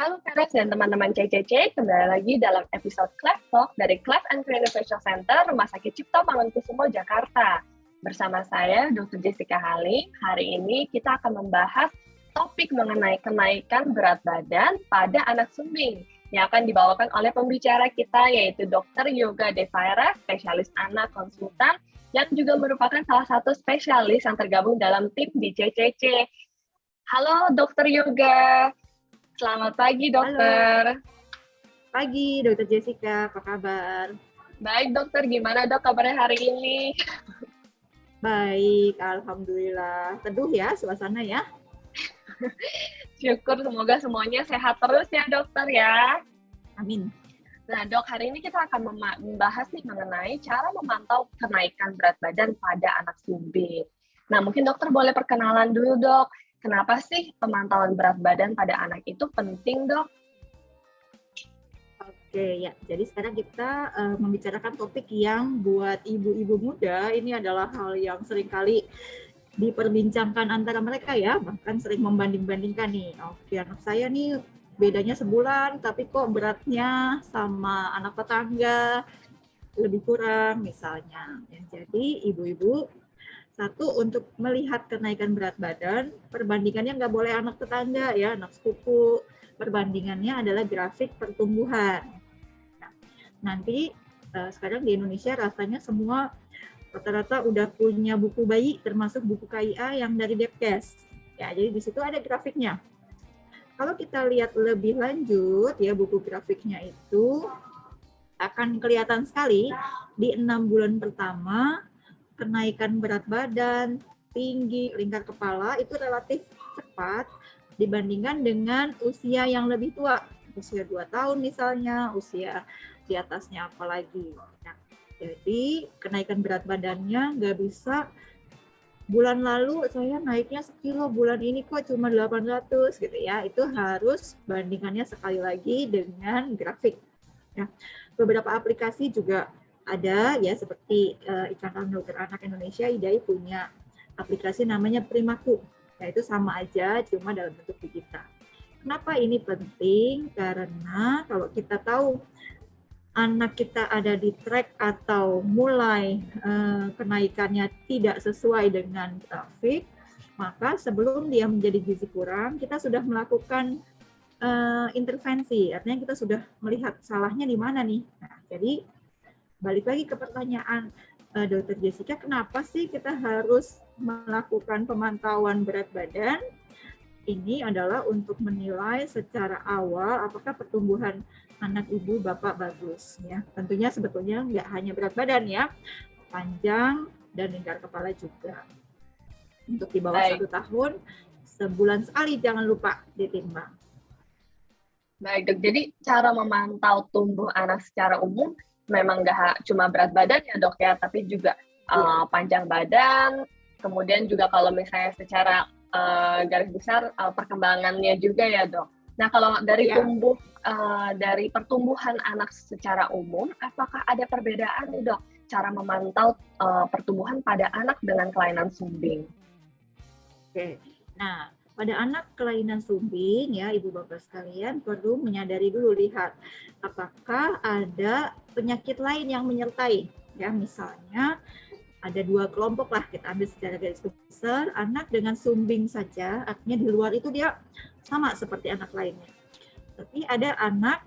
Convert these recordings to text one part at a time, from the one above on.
Halo Teres dan teman-teman CCC, kembali lagi dalam episode Class Talk dari Class and Craniofacial Center Rumah Sakit Cipto Mangunkusumo, Jakarta. Bersama saya, Dr. Jessica Halim. Hari ini kita akan membahas topik mengenai kenaikan berat badan pada anak sumbing yang akan dibawakan oleh pembicara kita, yaitu Dr. Yoga Devaira, spesialis anak konsultan, yang juga merupakan salah satu spesialis yang tergabung dalam tim di CCC. Halo Dr. Yoga. Selamat pagi, dokter. Halo. Pagi, Dokter Jessica. Apa kabar? Baik, dokter. Gimana, dok, kabarnya hari ini? Baik, alhamdulillah. Teduh ya suasana ya. Syukur, semoga semuanya sehat terus ya, dokter ya. Amin. Nah, dok, hari ini kita akan membahas nih mengenai cara memantau kenaikan berat badan pada anak sumbing. Nah, mungkin dokter boleh perkenalan dulu, dok. Kenapa sih pemantauan berat badan pada anak itu penting, dok? Oke, ya. Jadi sekarang kita membicarakan topik yang buat ibu-ibu muda ini adalah hal yang seringkali diperbincangkan antara mereka ya, bahkan sering membanding-bandingkan nih. Oke, anak saya nih bedanya sebulan, tapi kok beratnya sama anak tetangga lebih kurang misalnya. Ya, jadi ibu-ibu, satu, untuk melihat kenaikan berat badan, perbandingannya nggak boleh anak tetangga ya, anak sepupu. Perbandingannya adalah grafik pertumbuhan. Nah, nanti sekarang di Indonesia rasanya semua rata-rata udah punya buku bayi, termasuk buku KIA yang dari Depkes. Ya, jadi di situ ada grafiknya. Kalau kita lihat lebih lanjut ya, buku grafiknya itu akan kelihatan sekali di 6 bulan pertama kenaikan berat badan, tinggi, lingkar kepala itu relatif cepat dibandingkan dengan usia yang lebih tua, usia 2 tahun misalnya, usia di atasnya apalagi. Nah, jadi kenaikan berat badannya nggak bisa bulan lalu saya naiknya sekilo, bulan ini kok cuma 800 gitu ya. Itu harus bandingannya sekali lagi dengan grafik. Ya. Beberapa aplikasi juga ada ya, seperti Ikatan Dokter Anak Indonesia, IDAI punya aplikasi namanya Primaku. Ya, itu sama aja, cuma dalam bentuk digital. Kenapa ini penting? Karena kalau kita tahu anak kita ada di track atau mulai kenaikannya tidak sesuai dengan grafik, maka sebelum dia menjadi gizi kurang, kita sudah melakukan intervensi. Artinya kita sudah melihat salahnya di mana nih. Nah, jadi balik lagi ke pertanyaan Dr. Jessica, kenapa sih kita harus melakukan pemantauan berat badan? Ini adalah untuk menilai secara awal apakah pertumbuhan anak ibu bapak bagus. Ya, tentunya sebetulnya nggak hanya berat badan ya, panjang dan lingkar kepala juga. Untuk di bawah 1 tahun, sebulan sekali jangan lupa ditimbang. Baik, dok. Jadi cara memantau tumbuh anak secara umum memang nggak cuma berat badan ya, dok ya, tapi juga panjang badan, kemudian juga kalau misalnya secara garis besar perkembangannya juga ya, dok. Nah, kalau dari dari pertumbuhan anak secara umum, apakah ada perbedaan nih, dok, cara memantau pertumbuhan pada anak dengan kelainan sumbing? Oke, nah pada anak kelainan sumbing ya, ibu bapak sekalian perlu menyadari dulu, lihat apakah ada penyakit lain yang menyertai ya. Misalnya ada 2 kelompok lah, kita ambil secara garis besar, anak dengan sumbing saja, artinya di luar itu dia sama seperti anak lainnya. Tapi ada anak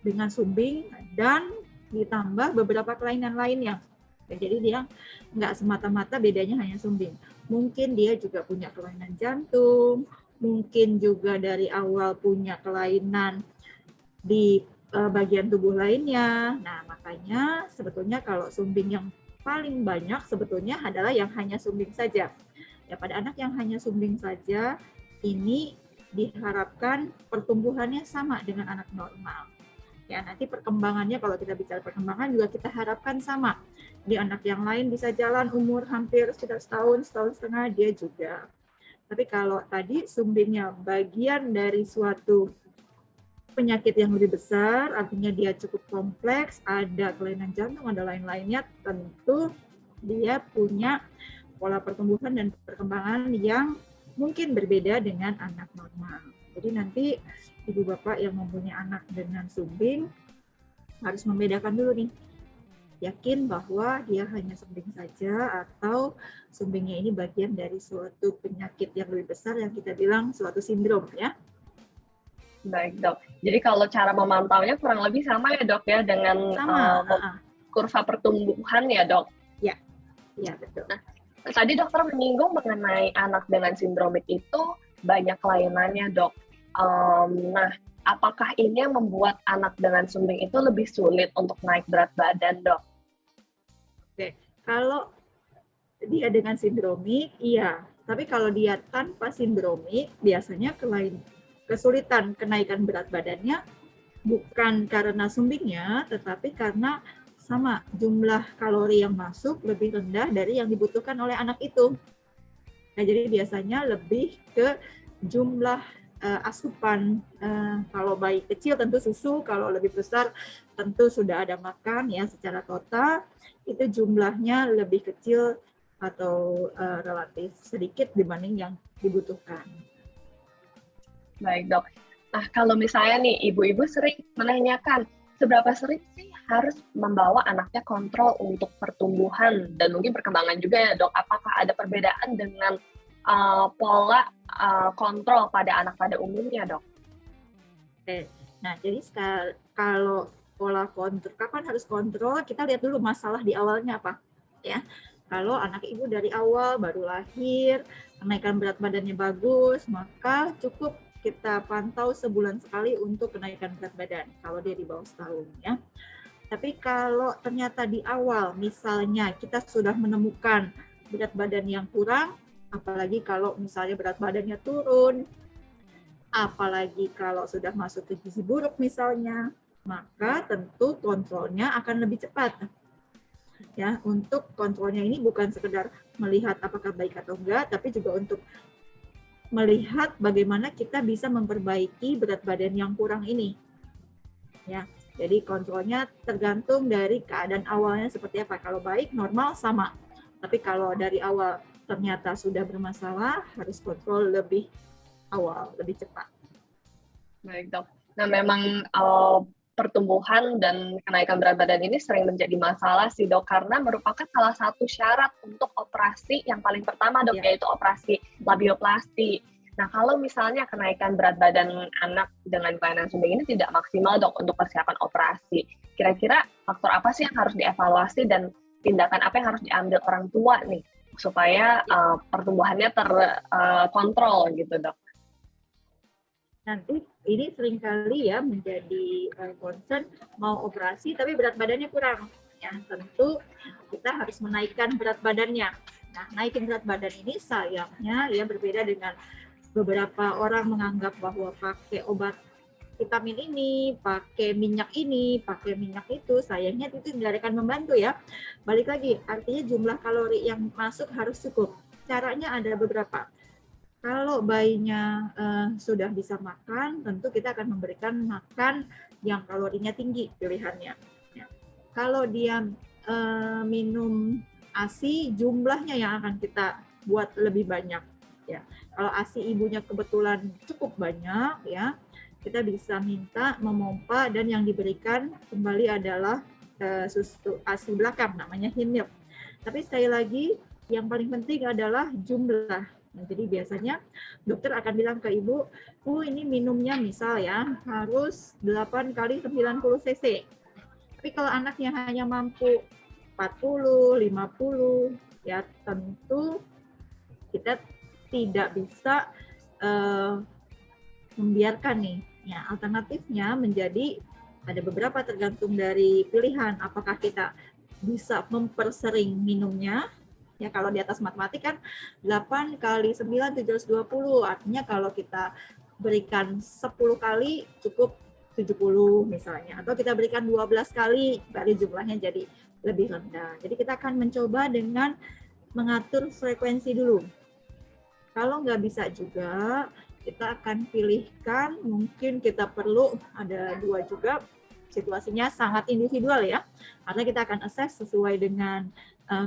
dengan sumbing dan ditambah beberapa kelainan lainnya. Jadi dia nggak semata-mata bedanya hanya sumbing. Mungkin dia juga punya kelainan jantung, mungkin juga dari awal punya kelainan di bagian tubuh lainnya. Nah, makanya sebetulnya kalau sumbing yang paling banyak sebetulnya adalah yang hanya sumbing saja. Ya, pada anak yang hanya sumbing saja, ini diharapkan pertumbuhannya sama dengan anak normal. Ya, nanti perkembangannya, kalau kita bicara perkembangan juga kita harapkan sama. Di anak yang lain bisa jalan umur hampir sekitar setahun setengah dia juga. Tapi kalau tadi sumbingnya bagian dari suatu penyakit yang lebih besar, artinya dia cukup kompleks, ada kelainan jantung, ada lain-lainnya, tentu dia punya pola pertumbuhan dan perkembangan yang mungkin berbeda dengan anak normal. Jadi nanti ibu bapak yang mempunyai anak dengan sumbing harus membedakan dulu nih, yakin bahwa dia hanya sumbing saja atau sumbingnya ini bagian dari suatu penyakit yang lebih besar yang kita bilang suatu sindrom ya. Baik dok, jadi kalau cara memantaunya kurang lebih sama ya dok ya dengan kurva pertumbuhan ya dok? Ya, ya betul. Nah, tadi dokter menyinggung mengenai anak dengan sindromik itu banyak kelainannya dok. Nah, apakah ini yang membuat anak dengan sumbing itu lebih sulit untuk naik berat badan dok? Oke, kalau dia dengan sindromik, iya. Tapi kalau dia tanpa sindromik, biasanya kesulitan kenaikan berat badannya bukan karena sumbingnya, tetapi karena sama jumlah kalori yang masuk lebih rendah dari yang dibutuhkan oleh anak itu. Nah, jadi biasanya lebih ke jumlah asupan. Kalau bayi kecil tentu susu, kalau lebih besar tentu sudah ada makan ya secara total, itu jumlahnya lebih kecil atau relatif sedikit dibanding yang dibutuhkan. Baik dok. Nah kalau misalnya nih ibu-ibu sering menanyakan seberapa sering sih harus membawa anaknya kontrol untuk pertumbuhan dan mungkin perkembangan juga ya dok. Apakah ada perbedaan dengan pola kontrol pada anak pada umumnya dok? Oke. Nah jadi kalau pola kontrol, kapan harus kontrol? Kita lihat dulu masalah di awalnya apa ya. Kalau anak ibu dari awal baru lahir, kenaikan berat badannya bagus, maka cukup kita pantau sebulan sekali untuk kenaikan berat badan kalau dia di bawah setahun ya. Tapi kalau ternyata di awal misalnya kita sudah menemukan berat badan yang kurang, apalagi kalau misalnya berat badannya turun, apalagi kalau sudah masuk ke gizi buruk misalnya, maka tentu kontrolnya akan lebih cepat. Ya, untuk kontrolnya ini bukan sekedar melihat apakah baik atau enggak, tapi juga untuk melihat bagaimana kita bisa memperbaiki berat badan yang kurang ini. Ya, jadi kontrolnya tergantung dari keadaan awalnya seperti apa. Kalau baik, normal, sama. Tapi kalau dari awal ternyata sudah bermasalah, harus kontrol lebih awal, lebih cepat. Baik dok. Nah memang pertumbuhan dan kenaikan berat badan ini sering menjadi masalah sih dok, karena merupakan salah satu syarat untuk operasi yang paling pertama dok, yaitu operasi labioplasti. Nah kalau misalnya kenaikan berat badan anak dengan kelainan sumbing ini tidak maksimal dok untuk persiapan operasi, kira-kira faktor apa sih yang harus dievaluasi dan tindakan apa yang harus diambil orang tua nih supaya pertumbuhannya terkontrol gitu dok? Nanti ini seringkali ya menjadi concern mau operasi tapi berat badannya kurang. Ya, tentu kita harus menaikkan berat badannya. Nah, naikin berat badan ini sayangnya ya berbeda dengan beberapa orang menganggap bahwa pakai obat vitamin ini, pakai minyak itu, sayangnya itu tidak akan membantu ya. Balik lagi, artinya jumlah kalori yang masuk harus cukup. Caranya ada beberapa. Kalau bayinya sudah bisa makan, tentu kita akan memberikan makan yang kalorinya tinggi pilihannya. Ya. Kalau dia minum ASI, jumlahnya yang akan kita buat lebih banyak. Ya. Kalau ASI ibunya kebetulan cukup banyak, ya kita bisa minta memompa dan yang diberikan kembali adalah susu ASI belakang, namanya HIMILK. Tapi sekali lagi, yang paling penting adalah jumlah. Nah, jadi biasanya dokter akan bilang ke ibu, ini minumnya misal ya harus 8 kali 90 cc. Tapi kalau anaknya hanya mampu 40, 50, ya tentu kita tidak bisa membiarkan nih. Ya, alternatifnya menjadi ada beberapa tergantung dari pilihan. Apakah kita bisa mempersering minumnya? Ya, kalau di atas matematik kan 8 kali 9, 720. Artinya kalau kita berikan 10 kali cukup 70 misalnya. Atau kita berikan 12 kali, baru jumlahnya jadi lebih rendah. Jadi kita akan mencoba dengan mengatur frekuensi dulu. Kalau nggak bisa juga, kita akan pilihkan, mungkin kita perlu ada 2 juga, situasinya sangat individual ya. Karena kita akan assess sesuai dengan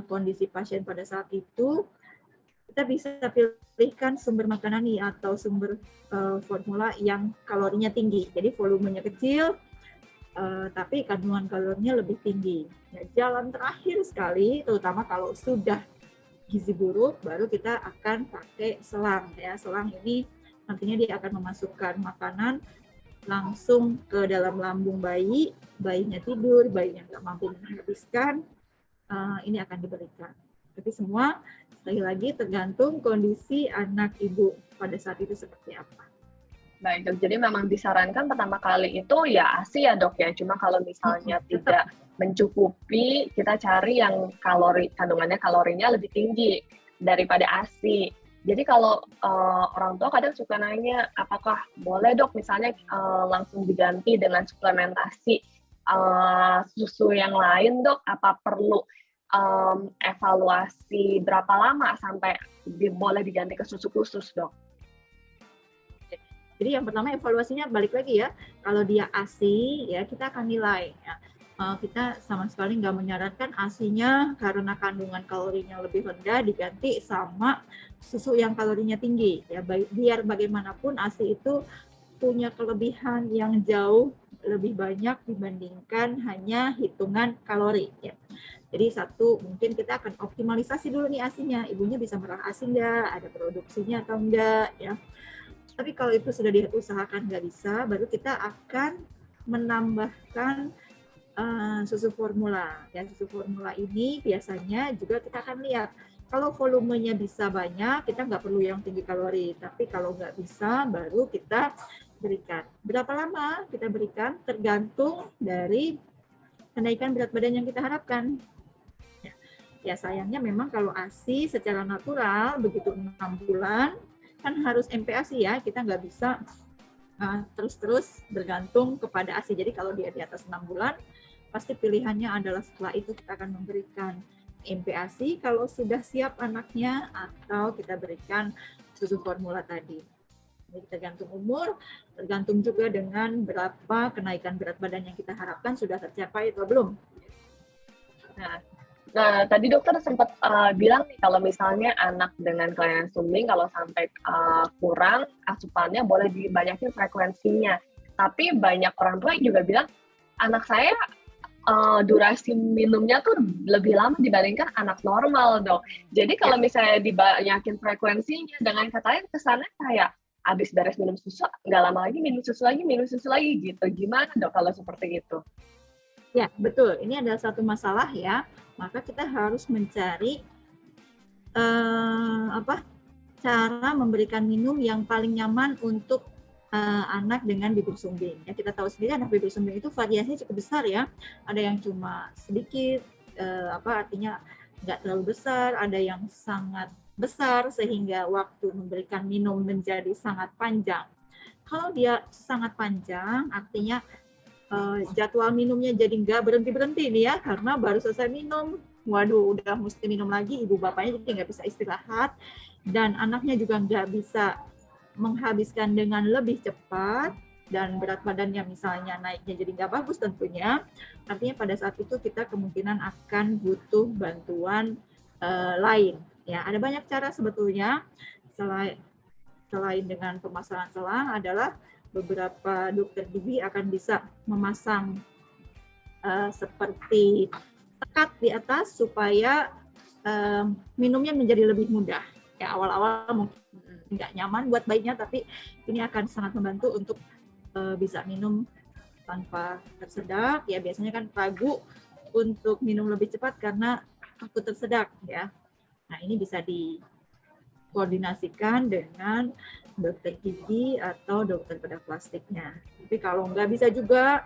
kondisi pasien pada saat itu, kita bisa pilihkan sumber makanan nih atau sumber formula yang kalorinya tinggi. Jadi volumenya kecil, tapi kandungan kalorinya lebih tinggi. Ya, jalan terakhir sekali, terutama kalau sudah gizi buruk, baru kita akan pakai selang. Ya, selang ini nantinya dia akan memasukkan makanan langsung ke dalam lambung bayi, bayinya tidur, bayinya nggak mampu menghabiskan, ini akan diberikan. Tapi semua sekali lagi tergantung kondisi anak ibu pada saat itu seperti apa. Baik dok, jadi memang disarankan pertama kali itu ya ASI ya dok ya, cuma kalau misalnya tidak mencukupi, kita cari yang kandungannya kalorinya lebih tinggi daripada ASI. Jadi kalau orang tua kadang suka nanya, apakah boleh dok misalnya langsung diganti dengan suplementasi susu yang lain dok, apa perlu evaluasi berapa lama sampai boleh diganti ke susu khusus dok? Jadi yang pertama evaluasinya balik lagi ya, kalau dia ASI ya kita akan nilai ya. Kita sama sekali nggak menyarankan ASI-nya karena kandungan kalorinya lebih rendah diganti sama susu yang kalorinya tinggi ya. Biar bagaimanapun ASI itu punya kelebihan yang jauh lebih banyak dibandingkan hanya hitungan kalori ya. Jadi satu, mungkin kita akan optimalisasi dulu nih ASI-nya, ibunya bisa merah ASI nggak, ada produksinya atau enggak ya. Tapi kalau itu sudah diusahakan nggak bisa, baru kita akan menambahkan susu formula. Ya, susu formula ini biasanya juga kita akan lihat. Kalau volumenya bisa banyak, kita nggak perlu yang tinggi kalori. Tapi kalau nggak bisa, baru kita berikan. Berapa lama kita berikan? Tergantung dari kenaikan berat badan yang kita harapkan. Ya sayangnya memang kalau ASI secara natural, begitu 6 bulan, kan harus MPASI ya, kita nggak bisa terus-terus bergantung kepada ASI. Jadi kalau dia di atas 6 bulan, pasti pilihannya adalah setelah itu kita akan memberikan MPASI kalau sudah siap anaknya, atau kita berikan susu formula tadi. Jadi tergantung umur, tergantung juga dengan berapa kenaikan berat badan yang kita harapkan sudah tercapai atau belum. Nah, tadi dokter sempat bilang nih kalau misalnya anak dengan kelainan sumbing kalau sampai kurang asupannya boleh dibanyakin frekuensinya. Tapi banyak orang tua juga bilang anak saya durasi minumnya tuh lebih lama dibandingkan anak normal dok. Jadi kalau misalnya dibanyakin frekuensinya, dengan kata lain kesannya kayak habis beres minum susu nggak lama lagi minum susu lagi gitu. Gimana dok kalau seperti itu? Ya betul, ini adalah satu masalah ya. Maka kita harus mencari cara memberikan minum yang paling nyaman untuk anak dengan bibir sumbing. Ya, kita tahu sendiri anak bibir sumbing itu variasinya cukup besar ya. Ada yang cuma sedikit, artinya nggak terlalu besar, ada yang sangat besar sehingga waktu memberikan minum menjadi sangat panjang. Kalau dia sangat panjang, artinya jadwal minumnya jadi nggak berhenti-berhenti nih ya, karena baru selesai minum, waduh udah mesti minum lagi, ibu bapaknya jadi nggak bisa istirahat, dan anaknya juga nggak bisa menghabiskan dengan lebih cepat, dan berat badannya misalnya naiknya jadi nggak bagus tentunya, artinya pada saat itu kita kemungkinan akan butuh bantuan lain. Ya, ada banyak cara sebetulnya, selain dengan pemasangan selang adalah beberapa dokter gigi akan bisa memasang seperti sekat di atas supaya minumnya menjadi lebih mudah. Ya awal-awal mungkin nggak nyaman buat bayinya, tapi ini akan sangat membantu untuk bisa minum tanpa tersedak. Ya biasanya kan ragu untuk minum lebih cepat karena takut tersedak ya. Nah ini bisa dikoordinasikan dengan dokter gigi atau dokter bedah plastiknya. Tapi kalau nggak bisa juga,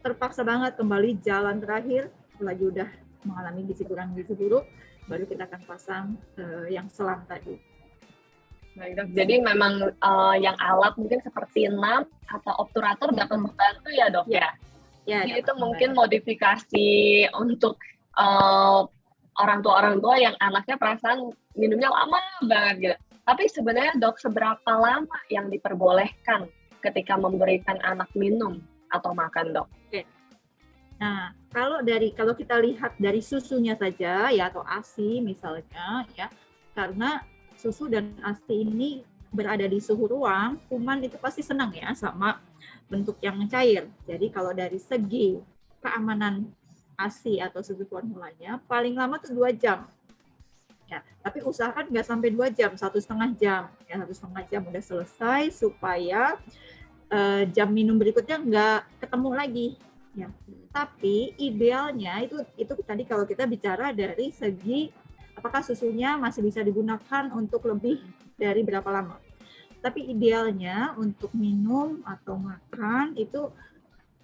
terpaksa banget kembali jalan terakhir, lagi udah mengalami gizi kurang gizi buruk, baru kita akan pasang yang selang tadi. Baik dok, jadi memang yang alat mungkin seperti NAM atau obturator dapat membantu ya dok ya? Ya jadi itu mungkin modifikasi untuk orang tua yang anaknya perasaan minumnya lama banget gitu. Tapi sebenarnya dok, seberapa lama yang diperbolehkan ketika memberikan anak minum atau makan dok? Oke. Nah, kalau kita lihat dari susunya saja ya, atau ASI misalnya ya, karena susu dan ASI ini berada di suhu ruang, kuman itu pasti senang ya sama bentuk yang cair. Jadi kalau dari segi keamanan ASI atau susu formulanya, paling lama tuh 2 jam. Ya, tapi usahakan nggak sampai 2 jam, 1,5 jam. Ya, 1,5 jam udah selesai supaya jam minum berikutnya nggak ketemu lagi. Ya. Tapi idealnya itu tadi kalau kita bicara dari segi apakah susunya masih bisa digunakan untuk lebih dari berapa lama. Tapi idealnya untuk minum atau makan itu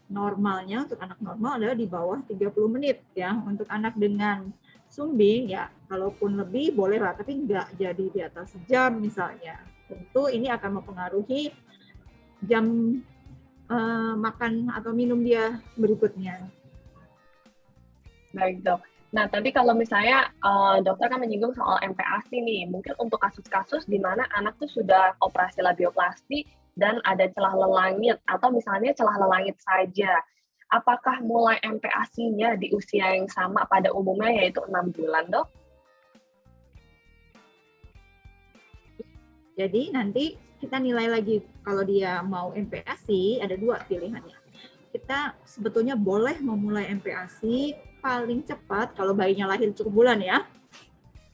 normalnya untuk anak normal adalah di bawah 30 menit ya. Untuk anak dengan sumbing ya kalaupun lebih boleh lah, tapi nggak jadi di atas jam misalnya. Tentu ini akan mempengaruhi jam makan atau minum dia berikutnya. Baik dok. Nah, tadi kalau misalnya dokter kan menyinggung soal MPASI nih, mungkin untuk kasus-kasus di mana anak tuh sudah operasi labioplasti dan ada celah lelangit, atau misalnya celah lelangit saja. Apakah mulai MPASI-nya di usia yang sama pada umumnya, yaitu 6 bulan, dok? Jadi nanti kita nilai lagi, kalau dia mau MPASI, ada 2 pilihannya. Kita sebetulnya boleh memulai MPASI paling cepat kalau bayinya lahir cukup bulan ya.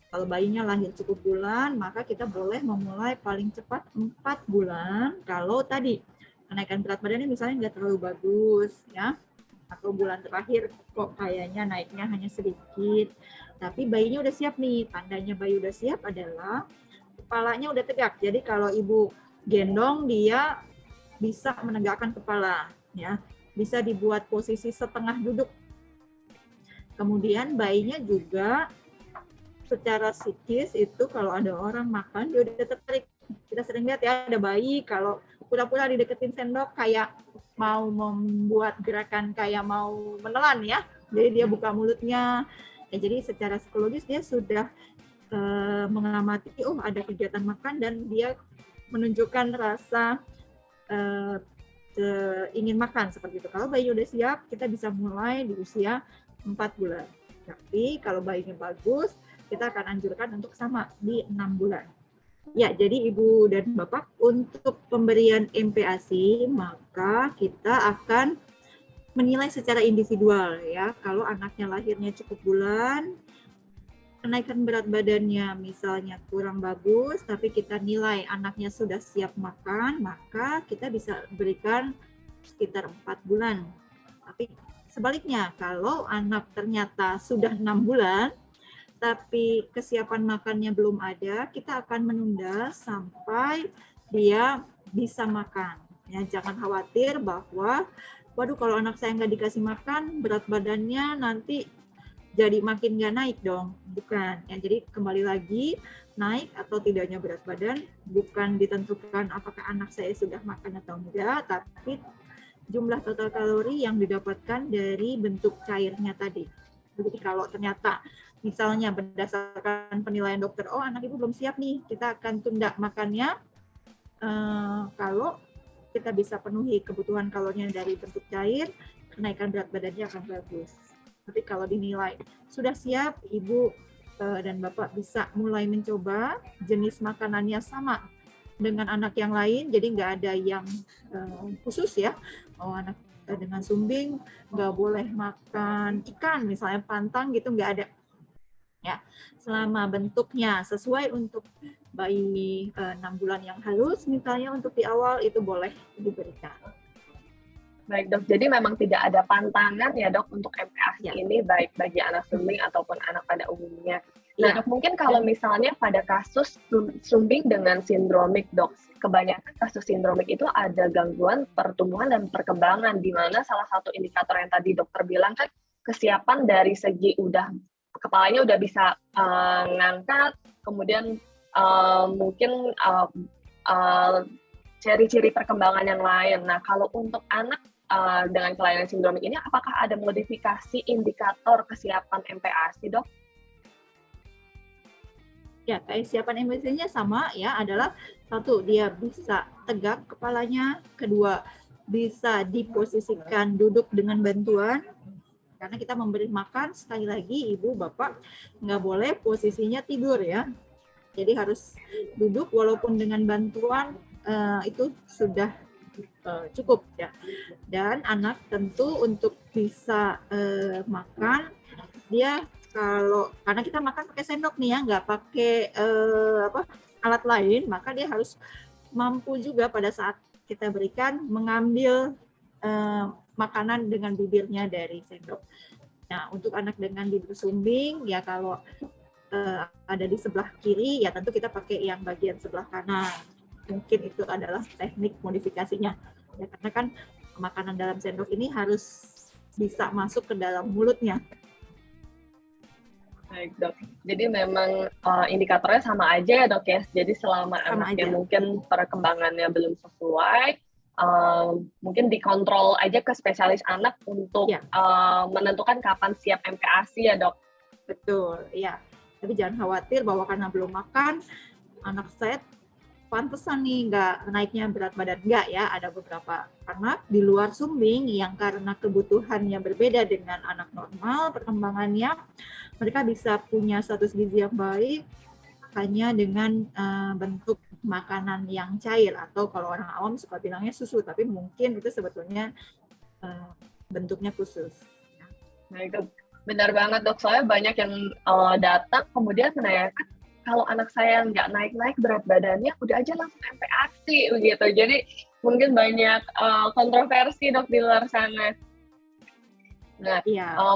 Kalau bayinya lahir cukup bulan, maka kita boleh memulai paling cepat 4 bulan. Kalau tadi kenaikan berat badannya misalnya nggak terlalu bagus ya, atau bulan terakhir kok kayaknya naiknya hanya sedikit, tapi bayinya udah siap nih. Tandanya bayi udah siap adalah kepalanya udah tegak. Jadi kalau ibu gendong, dia bisa menegakkan kepala ya. Bisa dibuat posisi setengah duduk. Kemudian bayinya juga secara psikis itu kalau ada orang makan dia udah tertarik. Kita sering lihat ya ada bayi kalau pura-pura dideketin sendok kayak mau membuat gerakan kayak mau menelan ya. Jadi dia buka mulutnya. Ya, jadi secara psikologis dia sudah mengamati ada kegiatan makan dan dia menunjukkan rasa ingin makan seperti itu. Kalau bayi udah siap, kita bisa mulai di usia 4 bulan. Tapi kalau bayinya bagus, kita akan anjurkan untuk sama di 6 bulan. Ya, jadi Ibu dan Bapak untuk pemberian MPASI, maka kita akan menilai secara individual ya. Kalau anaknya lahirnya cukup bulan, kenaikan berat badannya misalnya kurang bagus, tapi kita nilai anaknya sudah siap makan, maka kita bisa berikan sekitar 4 bulan. Tapi sebaliknya, kalau anak ternyata sudah 6 bulan, tapi kesiapan makannya belum ada, kita akan menunda sampai dia bisa makan. Ya, jangan khawatir bahwa, waduh kalau anak saya nggak dikasih makan, berat badannya nanti jadi makin nggak naik dong. Bukan. Ya, jadi kembali lagi, naik atau tidaknya berat badan bukan ditentukan apakah anak saya sudah makan atau enggak, tapi jumlah total kalori yang didapatkan dari bentuk cairnya tadi. Jadi kalau ternyata misalnya berdasarkan penilaian dokter, anak ibu belum siap nih, kita akan tunda makannya. Kalau kita bisa penuhi kebutuhan kalorinya dari bentuk cair, kenaikan berat badannya akan bagus. Tapi kalau dinilai sudah siap, ibu dan bapak bisa mulai mencoba jenis makanannya sama dengan anak yang lain, jadi nggak ada yang khusus ya. Anak dengan sumbing nggak boleh makan ikan, misalnya pantang gitu, nggak ada. Ya, selama bentuknya sesuai untuk bayi 6 bulan yang halus, misalnya untuk di awal itu boleh diberikan. Baik dok, jadi memang tidak ada pantangan ya dok untuk MPASI ini, baik bagi anak sumbing ataupun anak pada umumnya. Nah dok, mungkin kalau misalnya pada kasus sumbing dengan sindromik dok, kebanyakan kasus sindromik itu ada gangguan pertumbuhan dan perkembangan, di mana salah satu indikator yang tadi dokter bilang kan kesiapan dari segi udah kepalanya udah bisa ngangkat, kemudian mungkin ciri-ciri perkembangan yang lain. Nah kalau untuk anak dengan kelainan sindromik ini, apakah ada modifikasi indikator kesiapan MPASI, dok? Ya, kesiapan MPASI-nya sama ya, adalah satu, dia bisa tegak kepalanya, kedua, bisa diposisikan duduk dengan bantuan, karena kita memberi makan, sekali lagi ibu bapak nggak boleh posisinya tidur ya. Jadi harus duduk walaupun dengan bantuan itu sudah cukup ya. Dan anak tentu untuk bisa makan, dia karena kita makan pakai sendok nih ya, nggak pakai alat lain, maka dia harus mampu juga pada saat kita berikan mengambil makanan dengan bibirnya dari sendok. Nah, untuk anak dengan bibir sumbing ya kalau ada di sebelah kiri ya tentu kita pakai yang bagian sebelah kanan. Mungkin itu adalah teknik modifikasinya. Ya, karena kan makanan dalam sendok ini harus bisa masuk ke dalam mulutnya. Baik dok, jadi memang indikatornya sama aja ya dok ya. Jadi selama anaknya mungkin perkembangannya belum sesuai, mungkin dikontrol aja ke spesialis anak untuk menentukan kapan siap MPASI ya dok. Betul, ya. Tapi jangan khawatir bahwa karena belum makan, anak saya pantesan nih nggak naiknya berat badan. Nggak ya, ada beberapa anak di luar sumbing yang karena kebutuhannya berbeda dengan anak normal perkembangannya, mereka bisa punya status gizi yang baik hanya dengan bentuk makanan yang cair, atau kalau orang awam suka bilangnya susu, tapi mungkin itu sebetulnya bentuknya khusus. Nah, benar banget dok, soalnya banyak yang datang kemudian menanyakan kalau anak saya nggak naik-naik berat badannya, udah aja langsung MPASI begitu. Jadi mungkin banyak kontroversi dok di luar sana. Nah,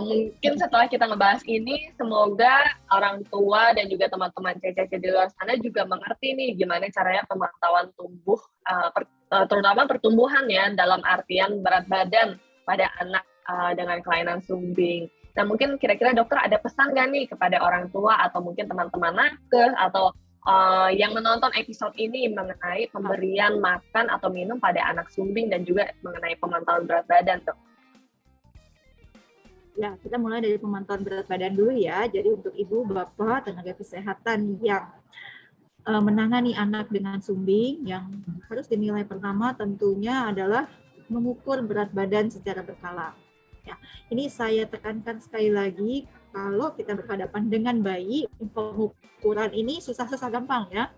mungkin setelah kita ngebahas ini, semoga orang tua dan juga teman-teman CCC di luar sana juga mengerti nih gimana caranya pemantauan tumbuh, terutama pertumbuhan ya, dalam artian berat badan pada anak dengan kelainan sumbing. Nah, mungkin kira-kira dokter ada pesan nggak nih kepada orang tua atau mungkin teman-teman nakes atau yang menonton episode ini mengenai pemberian makan atau minum pada anak sumbing dan juga mengenai pemantauan berat badan, dok? Ya, kita mulai dari pemantauan berat badan dulu ya. Jadi untuk ibu, bapak, tenaga kesehatan yang menangani anak dengan sumbing, yang harus dinilai pertama tentunya adalah mengukur berat badan secara berkala. Ya, ini saya tekankan sekali lagi, kalau kita berhadapan dengan bayi, pengukuran ini susah-susah gampang ya.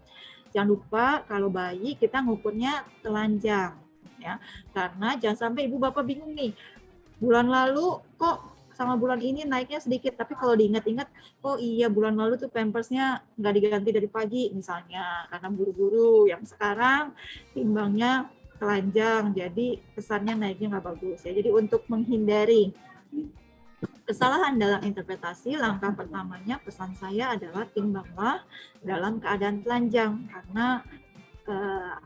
Jangan lupa kalau bayi kita ngukurnya telanjang ya. Karena jangan sampai ibu bapak bingung nih. Bulan lalu kok sama bulan ini naiknya sedikit, tapi kalau diingat-ingat, oh iya bulan lalu tuh pampersnya nggak diganti dari pagi misalnya, karena buru-buru. Yang sekarang timbangnya telanjang, jadi kesannya naiknya nggak bagus ya. Jadi untuk menghindari kesalahan dalam interpretasi, langkah pertamanya pesan saya adalah timbanglah dalam keadaan telanjang, karena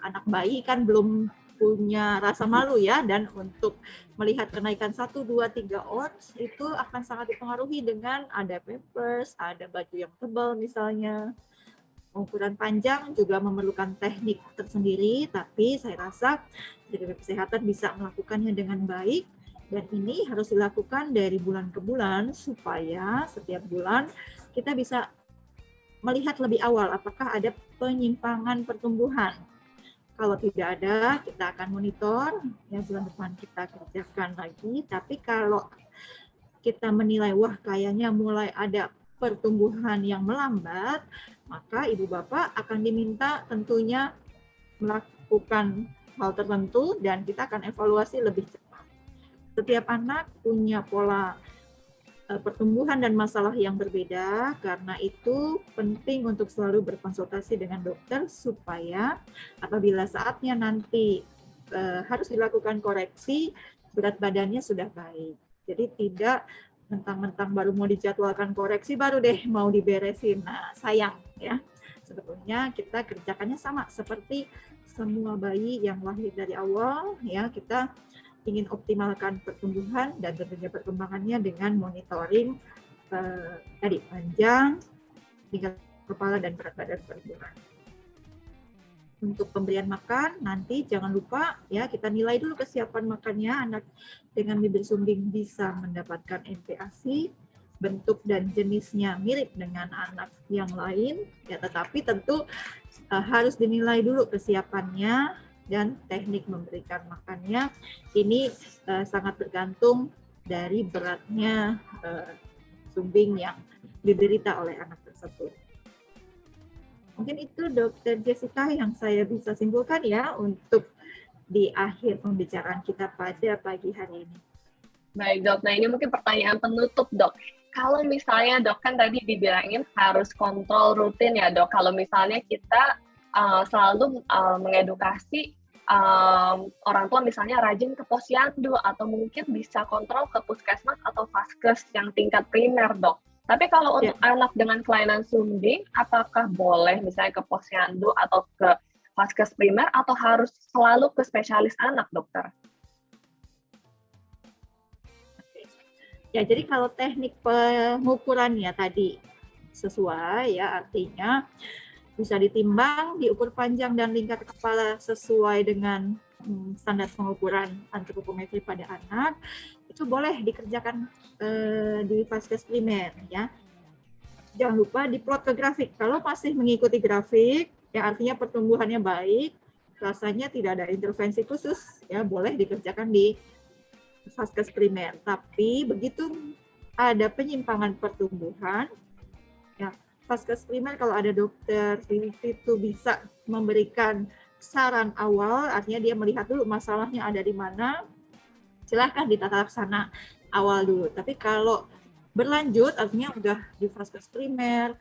anak bayi kan belum punya rasa malu ya, dan untuk melihat kenaikan 1, 2, 3 ounce itu akan sangat dipengaruhi dengan ada pampers, ada baju yang tebal misalnya. Ukuran panjang juga memerlukan teknik tersendiri, tapi saya rasa tenaga kesehatan bisa melakukannya dengan baik, dan ini harus dilakukan dari bulan ke bulan supaya setiap bulan kita bisa melihat lebih awal apakah ada penyimpangan pertumbuhan. Kalau tidak ada, kita akan monitor, ya bulan depan kita kerjakan lagi. Tapi kalau kita menilai, wah kayaknya mulai ada pertumbuhan yang melambat, maka ibu bapak akan diminta tentunya melakukan hal tertentu dan kita akan evaluasi lebih cepat. Setiap anak punya pola pertumbuhan dan masalah yang berbeda, karena itu penting untuk selalu berkonsultasi dengan dokter supaya apabila saatnya nanti harus dilakukan koreksi, berat badannya sudah baik. Jadi tidak mentang-mentang baru mau dijadwalkan koreksi baru deh mau diberesin. Nah, sayang ya. Sebetulnya kita kerjakannya sama seperti semua bayi yang lahir dari awal ya, kita ingin optimalkan pertumbuhan dan tentunya perkembangannya dengan monitoring tadi panjang, tingkat kepala dan berat badan pertumbuhan. Untuk pemberian makan nanti jangan lupa ya, kita nilai dulu kesiapan makannya. Anak dengan bibir sumbing bisa mendapatkan MPASI, bentuk dan jenisnya mirip dengan anak yang lain ya, tetapi tentu harus dinilai dulu kesiapannya dan teknik memberikan makannya. Ini sangat bergantung dari beratnya sumbing yang diderita oleh anak tersebut. Mungkin itu Dokter Jessica yang saya bisa simpulkan ya untuk di akhir pembicaraan kita pada pagi hari ini. Baik dok, nah ini mungkin pertanyaan penutup dok. Kalau misalnya dok kan tadi dibilangin harus kontrol rutin ya dok. Kalau misalnya kita selalu mengedukasi orang tua misalnya rajin ke posyandu atau mungkin bisa kontrol ke puskesmas atau vaskes yang tingkat primer dok. Tapi kalau untuk anak dengan kelainan sumbing, apakah boleh misalnya ke posyandu atau ke vaskes primer atau harus selalu ke spesialis anak dokter? Ya, jadi kalau teknik pengukurannya tadi sesuai ya, artinya bisa ditimbang, diukur panjang dan lingkar kepala sesuai dengan standar pengukuran antropometri pada anak, itu boleh dikerjakan di vaskes primer ya. Jangan lupa diplot ke grafik. Kalau masih mengikuti grafik, ya artinya pertumbuhannya baik, rasanya tidak ada intervensi khusus, ya boleh dikerjakan di vaskes primer. Tapi begitu ada penyimpangan pertumbuhan, ya vaskes primer kalau ada dokter di situ bisa memberikan saran awal, artinya dia melihat dulu masalahnya ada di mana, silahkan ditata laksana awal dulu. Tapi kalau berlanjut, artinya udah di vaskes primer,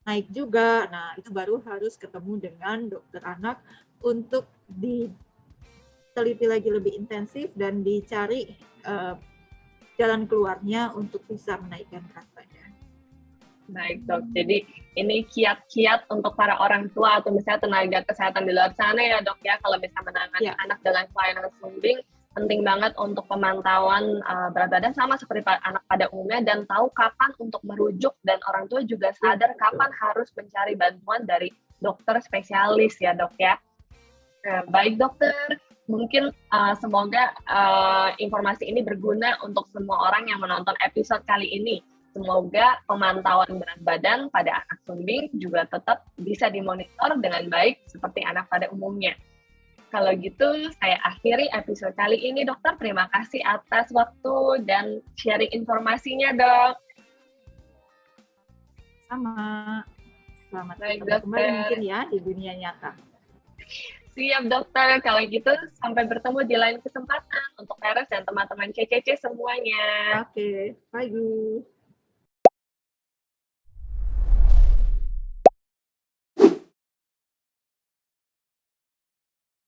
naik juga, nah itu baru harus ketemu dengan dokter anak untuk diteliti lagi lebih intensif dan dicari jalan keluarnya untuk bisa menaikkan berat badan. Baik dok, jadi ini kiat-kiat untuk para orang tua atau misalnya tenaga kesehatan di luar sana ya dok ya, kalau misalnya menangani anak dengan kelainan sumbing, penting banget untuk pemantauan berat badan sama seperti anak pada umumnya dan tahu kapan untuk merujuk dan orang tua juga sadar kapan harus mencari bantuan dari dokter spesialis ya dok ya. Baik dokter, mungkin semoga informasi ini berguna untuk semua orang yang menonton episode kali ini. Semoga pemantauan berat badan pada anak sumbing juga tetap bisa dimonitor dengan baik seperti anak pada umumnya. Kalau gitu, saya akhiri episode kali ini, dokter. Terima kasih atas waktu dan sharing informasinya, dok. Sama. Selamat bertemu kembali mungkin ya di dunia nyata. Siap, dokter. Kalau gitu, sampai bertemu di lain kesempatan untuk Eres dan teman-teman CCC semuanya. Oke, bye.